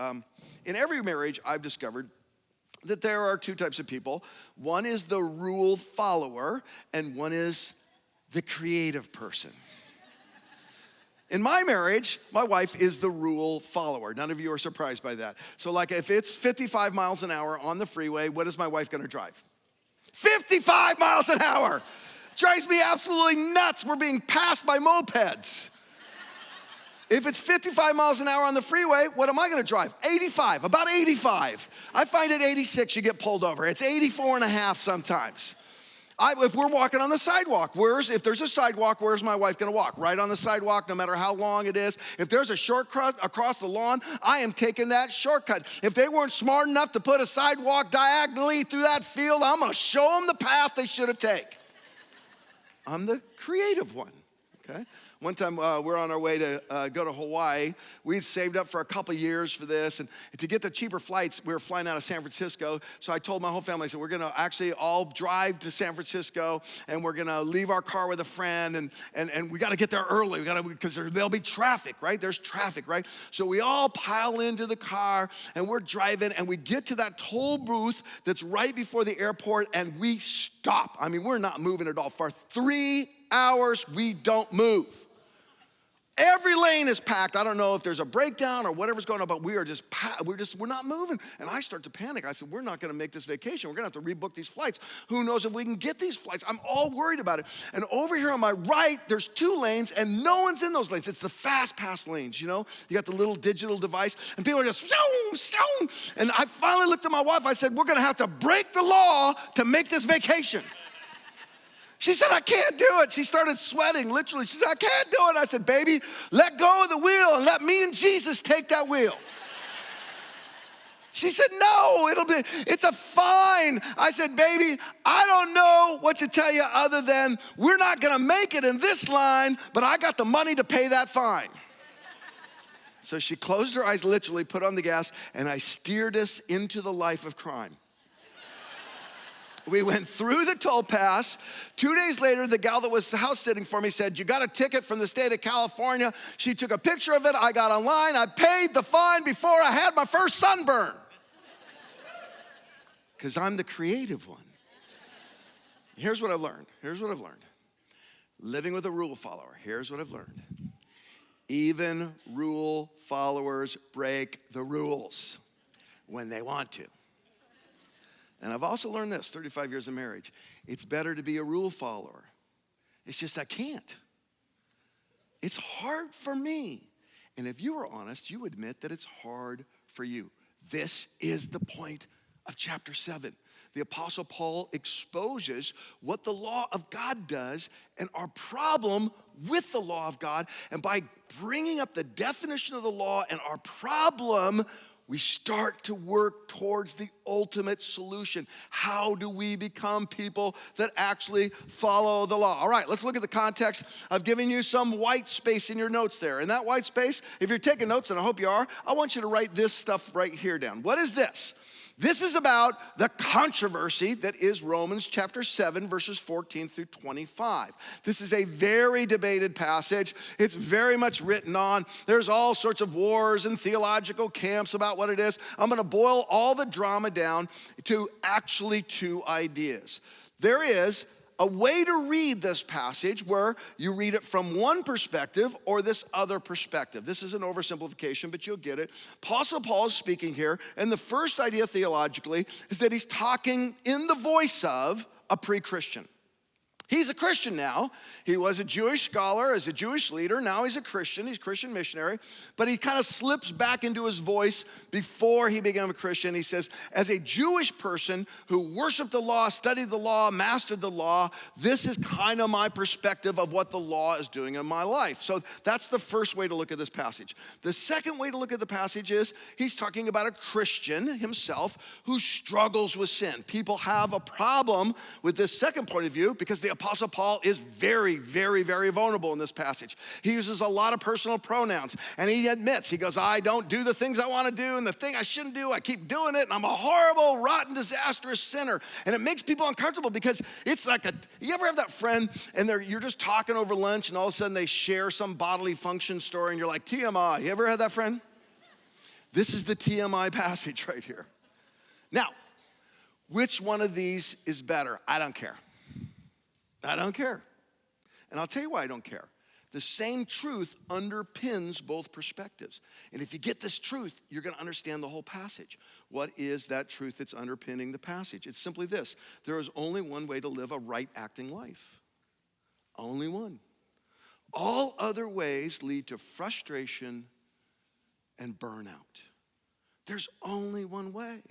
In every marriage, I've discovered that there are two types of people. One is the rule follower, and one is the creative person. In my marriage, my wife is the rule follower. None of you are surprised by that. So like if it's 55 miles an hour on the freeway, what is my wife gonna drive? 55 miles an hour. Drives me absolutely nuts. We're being passed by mopeds. If it's 55 miles an hour on the freeway, what am I gonna drive? 85, about 85. I find at 86 you get pulled over. It's 84 and a half sometimes. If we're walking on the sidewalk, if there's a sidewalk, where's my wife gonna walk? Right on the sidewalk, no matter how long it is. If there's a shortcut across the lawn, I am taking that shortcut. If they weren't smart enough to put a sidewalk diagonally through that field, I'm gonna show them the path they should have taken. I'm the creative one, okay? One time we're on our way to go to Hawaii. We'd saved up for a couple years for this, and to get the cheaper flights, we were flying out of San Francisco. So I told my whole family, I said, we're gonna actually all drive to San Francisco, and we're gonna leave our car with a friend, and we gotta get there early, because there'll be traffic, right? There's traffic, right? So we all pile into the car, and we're driving, and we get to that toll booth that's right before the airport, and we stop. I mean, we're not moving at all. For 3 hours, we don't move. Every lane is packed. I don't know if there's a breakdown or whatever's going on, but we're not moving. And I start to panic. I said, we're not gonna make this vacation. We're gonna have to rebook these flights. Who knows if we can get these flights? I'm all worried about it. And over here on my right, there's 2 lanes and no one's in those lanes. It's the fast pass lanes, you know? You got the little digital device and people are just, and I finally looked at my wife. I said, we're gonna have to break the law to make this vacation. She said, I can't do it. She started sweating, literally. She said, I can't do it. I said, baby, let go of the wheel and let me and Jesus take that wheel. She said, no, it's a fine. I said, baby, I don't know what to tell you other than we're not gonna make it in this line, but I got the money to pay that fine. So she closed her eyes, literally put on the gas, and I steered us into the life of crime. We went through the toll pass. 2 days later, the gal that was house sitting for me said, you got a ticket from the state of California. She took a picture of it. I got online. I paid the fine before I had my first sunburn. Because I'm the creative one. Here's what I've learned. Living with a rule follower. Here's what I've learned. Even rule followers break the rules when they want to. And I've also learned this, 35 years of marriage. It's better to be a rule follower. It's just I can't. It's hard for me. And if you were honest, you admit that it's hard for you. This is the point of chapter 7. The Apostle Paul exposes what the law of God does and our problem with the law of God. And by bringing up the definition of the law and our problem, we start to work towards the ultimate solution. How do we become people that actually follow the law? All right, let's look at the context. I've given you some white space in your notes there. In that white space, if you're taking notes, and I hope you are, I want you to write this stuff right here down. What is this? This is about the controversy that is Romans chapter 7, verses 14 through 25. This is a very debated passage. It's very much written on. There's all sorts of wars and theological camps about what it is. I'm gonna boil all the drama down to actually 2 ideas. There is a way to read this passage where you read it from one perspective or this other perspective. This is an oversimplification, but you'll get it. Apostle Paul is speaking here, and the first idea theologically is that he's talking in the voice of a pre-Christian. He's a Christian now. He was a Jewish scholar, as a Jewish leader. Now he's a Christian. He's a Christian missionary. But he kind of slips back into his voice before he became a Christian. He says, as a Jewish person who worshiped the law, studied the law, mastered the law, this is kind of my perspective of what the law is doing in my life. So that's the first way to look at this passage. The second way to look at the passage is he's talking about a Christian himself who struggles with sin. People have a problem with this second point of view because the Apostle Paul is very, very, very vulnerable in this passage. He uses a lot of personal pronouns, and he admits, he goes, I don't do the things I want to do, and the thing I shouldn't do, I keep doing it, and I'm a horrible, rotten, disastrous sinner. And it makes people uncomfortable because it's like you ever have that friend, and you're just talking over lunch, and all of a sudden they share some bodily function story, and you're like, TMI. You ever had that friend? This is the TMI passage right here. Now, which one of these is better? I don't care. I don't care. And I'll tell you why I don't care. The same truth underpins both perspectives. And if you get this truth, you're going to understand the whole passage. What is that truth that's underpinning the passage? It's simply this. There is only one way to live a right acting life. Only one. All other ways lead to frustration and burnout. There's only one way.